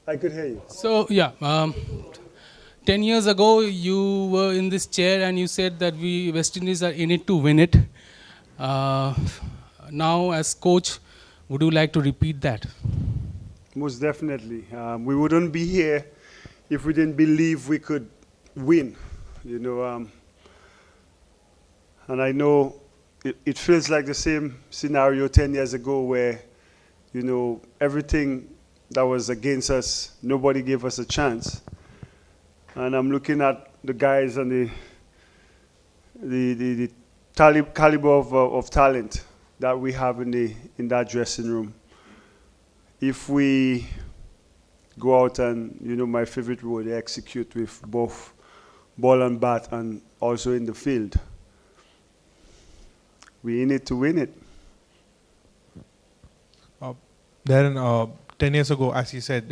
I could hear you. So yeah, 10 years ago you were in this chair and you said that we West Indies are in it to win it. Uh, Now as coach, would you like to repeat that? Most definitely. We wouldn't be here if we didn't believe we could win. You know, and I know it feels like the same scenario 10 years ago where, everything that was against us, nobody gave us a chance. And I'm looking at the guys and the caliber of talent that we have in that dressing room. If we go out and, my favorite word, execute with both ball and bat and also in the field, we in it to win it. Uh, Darren, 10 years ago, as you said,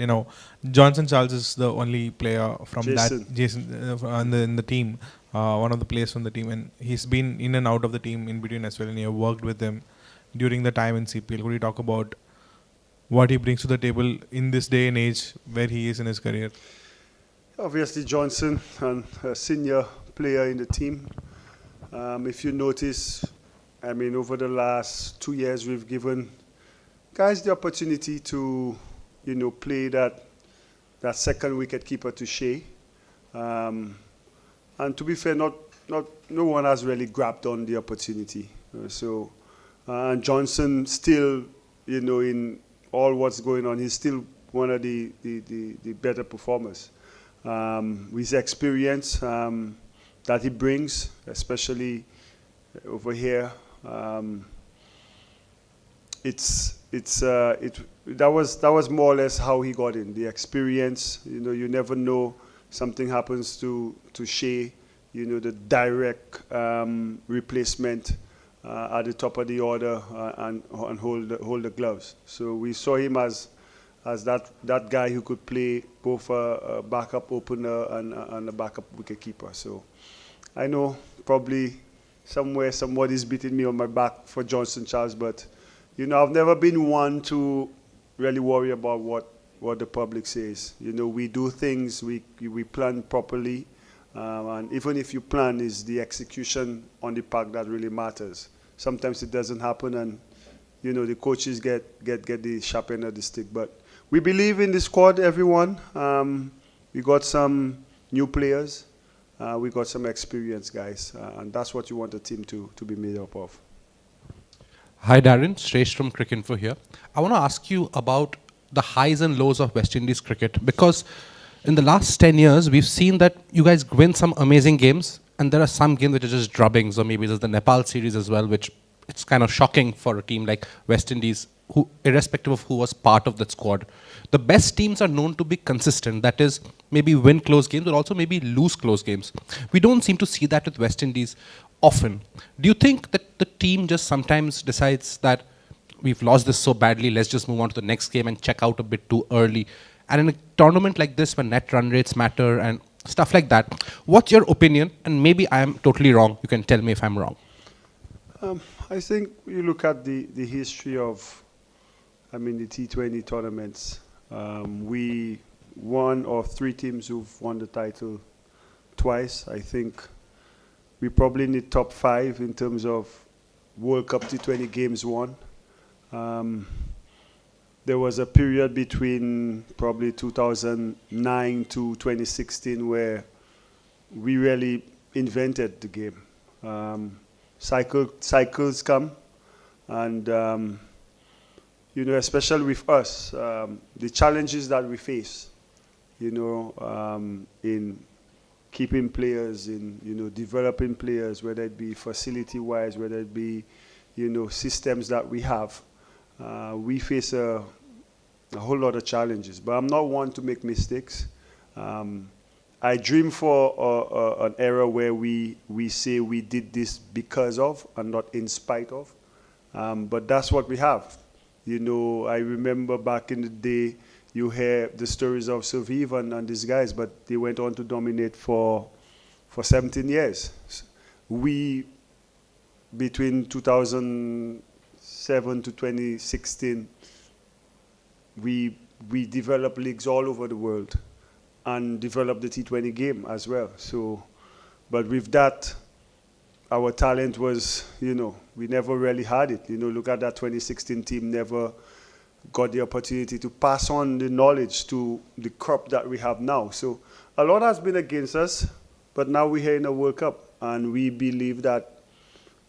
Johnson Charles is the only player from Jason. that, Jason, in the team, one of the players from the team, and he's been in and out of the team in between as well, and you have worked with him during the time in CPL. Could you talk about what he brings to the table in this day and age where he is in his career? Obviously, Johnson, and a senior player in the team. If you notice, over the last 2 years, we've given guys the opportunity to, play that second wicket keeper to Shea. And to be fair, no one has really grabbed on the opportunity. And Johnson still, in all what's going on, he's still one of the better performers. With his experience that he brings, especially over here, that was more or less how he got in. The experience, you never know, something happens to Shea, the direct replacement at the top of the order and hold the gloves. So we saw him as that guy who could play both a backup opener and a backup wicketkeeper. So I know probably somewhere somebody's beating me on my back for Johnson Charles, but I've never been one to really worry about what the public says. We do things, we plan properly, and even if you plan, is the execution on the park that really matters. Sometimes it doesn't happen, and the coaches get the sharp end of the stick. But we believe in the squad, everyone. We got some new players. We got some experienced guys, and that's what you want a team to be made up of. Hi Darren, Sresh from Cricinfo here. I want to ask you about the highs and lows of West Indies cricket, because in the last 10 years, we've seen that you guys win some amazing games, and there are some games which are just drubbings, or maybe there's the Nepal series as well, which it's kind of shocking for a team like West Indies, who, irrespective of who was part of that squad. The best teams are known to be consistent, that is, maybe win close games, or also maybe lose close games. We don't seem to see that with West Indies often. Do you think that the team just sometimes decides that we've lost this so badly, let's just move on to the next game and check out a bit too early? And in a tournament like this, when net run rates matter and stuff like that, what's your opinion? And maybe I am totally wrong. You can tell me if I'm wrong. I think you look at the history of, the T20 tournaments. We one of three teams who've won the title twice. I think we probably need top 5 in terms of World Cup T20 games won. There was a period between probably 2009 to 2016 where we really invented the game. Cycles come, and especially with us, the challenges that we face, in keeping players, in developing players, whether it be facility-wise, whether it be systems that we have. We face a whole lot of challenges, but I'm not one to make mistakes. I dream for an era where we say we did this because of and not in spite of, but that's what we have. I remember back in the day, you hear the stories of Survive and these guys, but they went on to dominate for 17 years. We, between 2007 to 2016, we we develop leagues all over the world and develop the T20 game as well. So, but with that, our talent was, we never really had it. Look at that 2016 team, never got the opportunity to pass on the knowledge to the crop that we have now. So a lot has been against us, but now we're here in a World Cup, and we believe that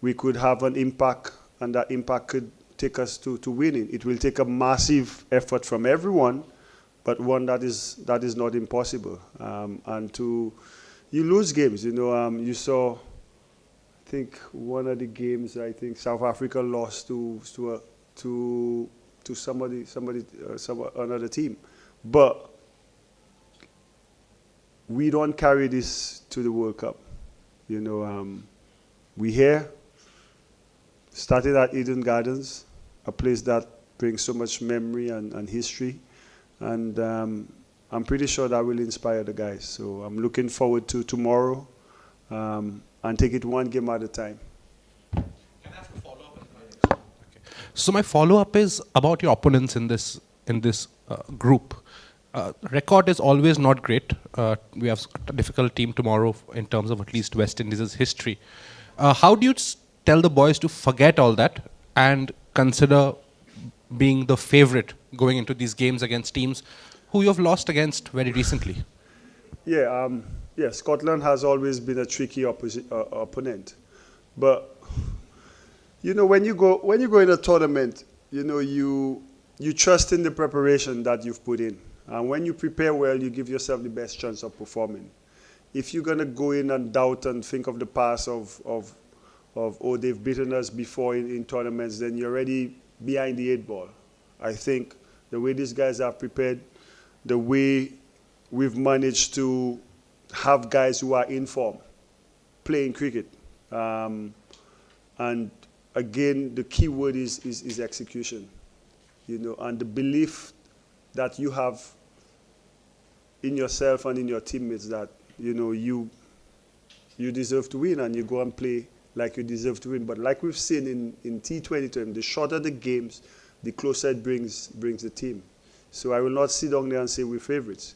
we could have an impact, and that impact could take us to winning. It will take a massive effort from everyone, but one that is not impossible. And you lose games. You saw, I think one of the games, I think South Africa lost to another team, but we don't carry this to the World Cup. We here started at Eden Gardens, a place that brings so much memory and history, and I'm pretty sure that will inspire the guys. So I'm looking forward to tomorrow, and take it one game at a time. Can I ask a follow-up? Okay. So my follow-up is about your opponents in this group. Record is always not great. We have a difficult team tomorrow in terms of at least West Indies' history. How do you tell the boys to forget all that and consider being the favorite going into these games against teams who you have lost against very recently? Yeah, Scotland has always been a tricky opponent, but when you go in a tournament, you trust in the preparation that you've put in, and when you prepare well, you give yourself the best chance of performing. If you're gonna go in and doubt and think of the past of oh, they've beaten us before in tournaments, then you're already behind the 8 ball. I think the way these guys have prepared, the way we've managed to have guys who are in form playing cricket, and again, the key word is execution, and the belief that you have in yourself and in your teammates that you deserve to win, and you go and play like you deserve to win. But like we've seen in T20 terms, the shorter the games, the closer it brings the team. So I will not sit down there and say we're favorites.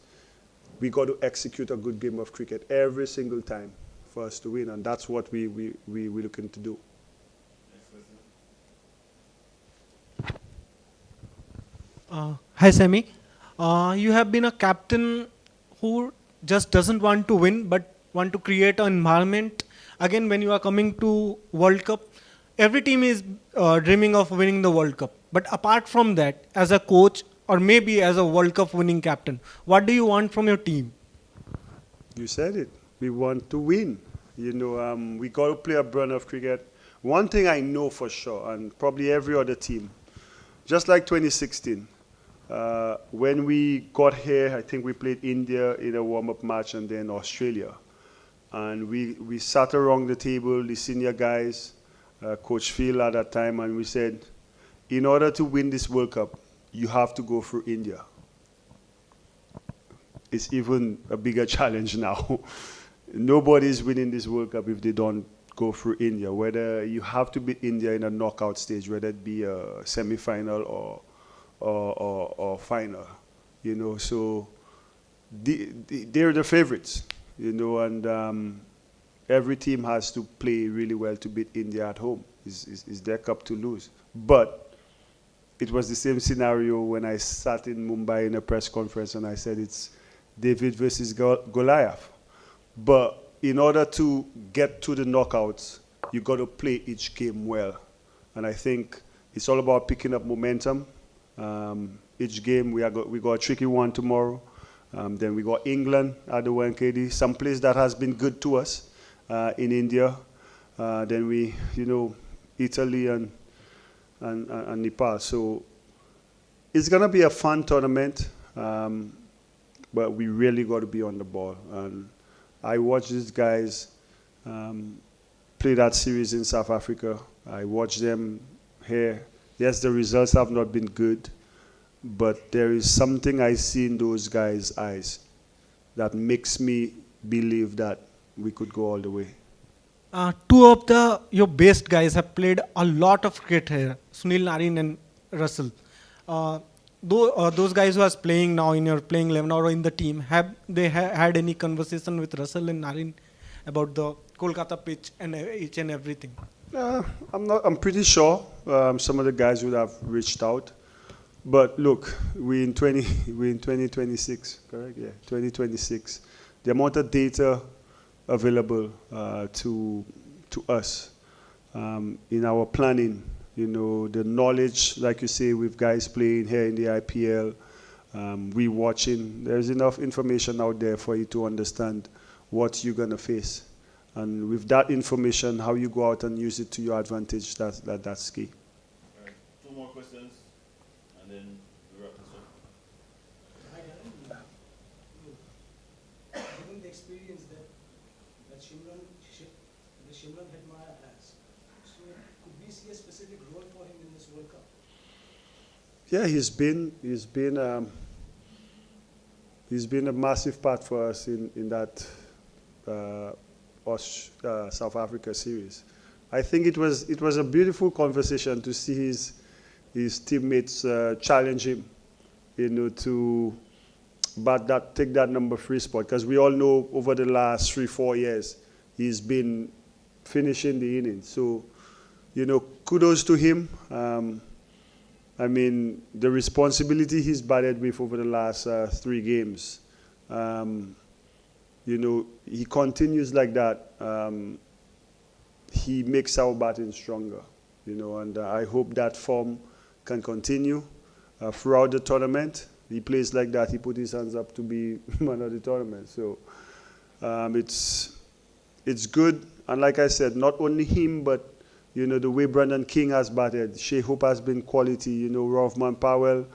We got to execute a good game of cricket every single time for us to win, and that's what we're looking to do. Hi, Sammy. You have been a captain who just doesn't want to win, but want to create an environment. Again, when you are coming to World Cup, every team is dreaming of winning the World Cup. But apart from that, as a coach, or maybe as a World Cup winning captain, what do you want from your team? You said it. We want to win. We got to play a brand of cricket. One thing I know for sure, and probably every other team, just like 2016, when we got here, I think we played India in a warm-up match and then Australia. And we sat around the table, the senior guys, Coach Phil at that time, and we said, in order to win this World Cup, you have to go through India. It's even a bigger challenge now. Nobody's winning this World Cup if they don't go through India, whether you have to beat India in a knockout stage, whether it be a semi-final or final. So they're the favorites, and every team has to play really well to beat India at home. It's their cup to lose. But it was the same scenario when I sat in Mumbai in a press conference and I said it's David versus Goliath. But in order to get to the knockouts, you got to play each game well. And I think it's all about picking up momentum. Each game, we got a tricky one tomorrow. Then we got England at the Wankhede, some place that has been good to us in India. Then we, Italy and Nepal. So it's going to be a fun tournament, but we really got to be on the ball. And I watched these guys play that series in South Africa. I watched them here. Yes, the results have not been good, but there is something I see in those guys' eyes that makes me believe that we could go all the way. Two of your best guys have played a lot of cricket here, Sunil Narine and Russell. those guys who are playing now in your playing 11 or in the team, have they had any conversation with Russell and Narin about the Kolkata pitch and each and everything? I'm pretty sure some of the guys would have reached out. But look, we're in 2026, correct? Yeah, 2026. The amount of data available to us in our planning, the knowledge, like you say, with guys playing here in the IPL, we watching. There's enough information out there for you to understand what you're gonna face, and with that information, how you go out and use it to your advantage. That's key. All right, 2 more questions, and then we wrap this up. Hi, Darren. Given the experience that Shimran Hetmaya has, so could we see a specific role for him in this World Cup? Yeah, he's been a massive part for us in that South Africa series. I think it was a beautiful conversation to see his teammates challenge him, to take that number 3 spot, because we all know over the last 3-4 years he's been finishing the innings. So, kudos to him. I mean, the responsibility he's batted with over the last 3 games, he continues like that. He makes our batting stronger, and I hope that form can continue throughout the tournament. He plays like that. He put his hands up to be man of the tournament. So it's good. And like I said, not only him, but the way Brandon King has batted. Shea Hope has been quality. Rothman Powell,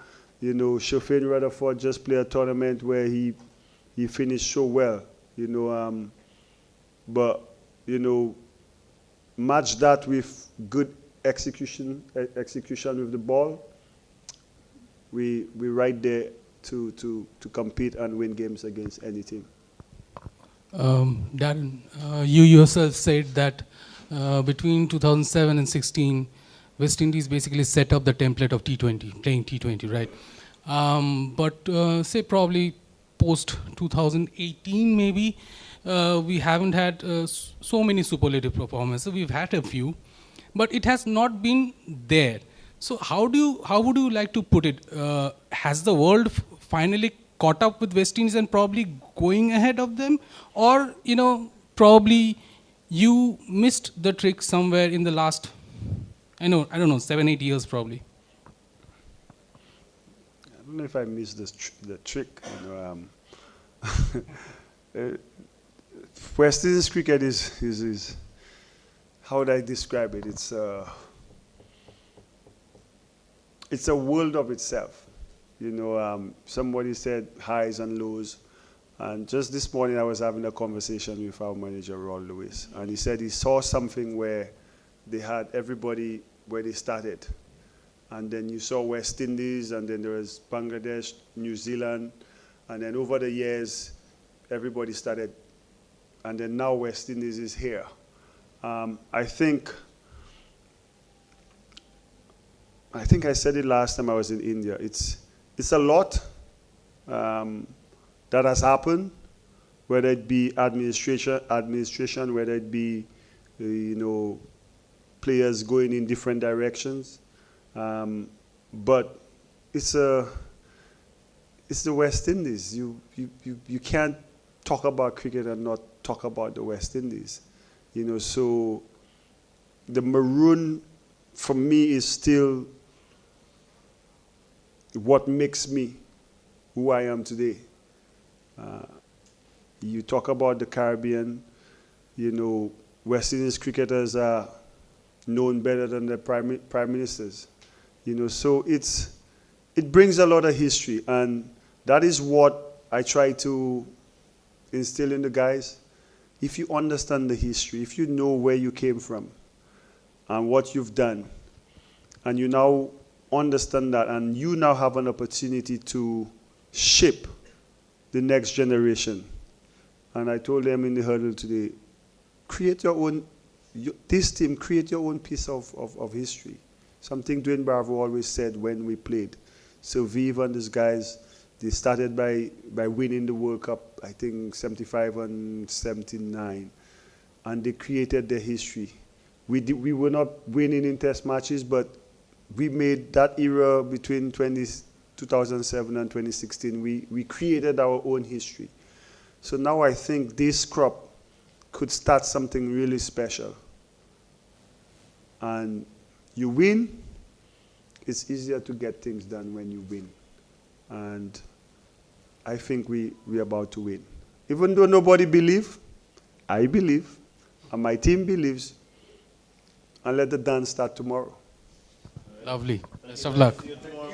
Shafin Rutherford just played a tournament where he finished so well. But match that with good execution with the ball. We're right there to compete and win games against any team. Darren, you yourself said that between 2007 and 16, West Indies basically set up the template of T20, playing T20, right? But say probably post 2018 maybe, we haven't had so many superlative performances. We've had a few, but it has not been there. So how would you like to put it? Has the world finally caught up with West Indies and probably going ahead of them? Or, probably you missed the trick somewhere in the last, I don't know, 7-8 years probably. I don't know if I missed the trick. West Indies cricket is how would I describe it? It's a world of itself. Somebody said highs and lows. And just this morning I was having a conversation with our manager, Ron Lewis. And he said he saw something where they had everybody where they started. And then you saw West Indies, and then there was Bangladesh, New Zealand. And then over the years, everybody started. And then now West Indies is here. I think I said it last time I was in India. It's a lot that has happened, whether it be administration, whether it be players going in different directions. But it's the West Indies. You can't talk about cricket and not talk about the West Indies. So the maroon for me is still what makes me who I am today. You talk about the Caribbean, West Indies cricketers are known better than the prime ministers. So it brings a lot of history, and that is what I try to instill in the guys. If you understand the history, if you know where you came from and what you've done, and you now understand that, and you now have an opportunity to shape the next generation. And I told them in the huddle today, create your own, this team, create your own piece of history. Something Dwayne Bravo always said when we played. Survive and these guys, they started by winning the World Cup, I think 75 and 79, and they created their history. We were not winning in test matches, but we made that era between 2007 and 2016, we created our own history. So now I think this crop could start something really special. And you win, it's easier to get things done when you win. And I think we're about to win. Even though nobody believes, I believe, and my team believes, and let the dance start tomorrow. Lovely. Best of luck. See you tomorrow.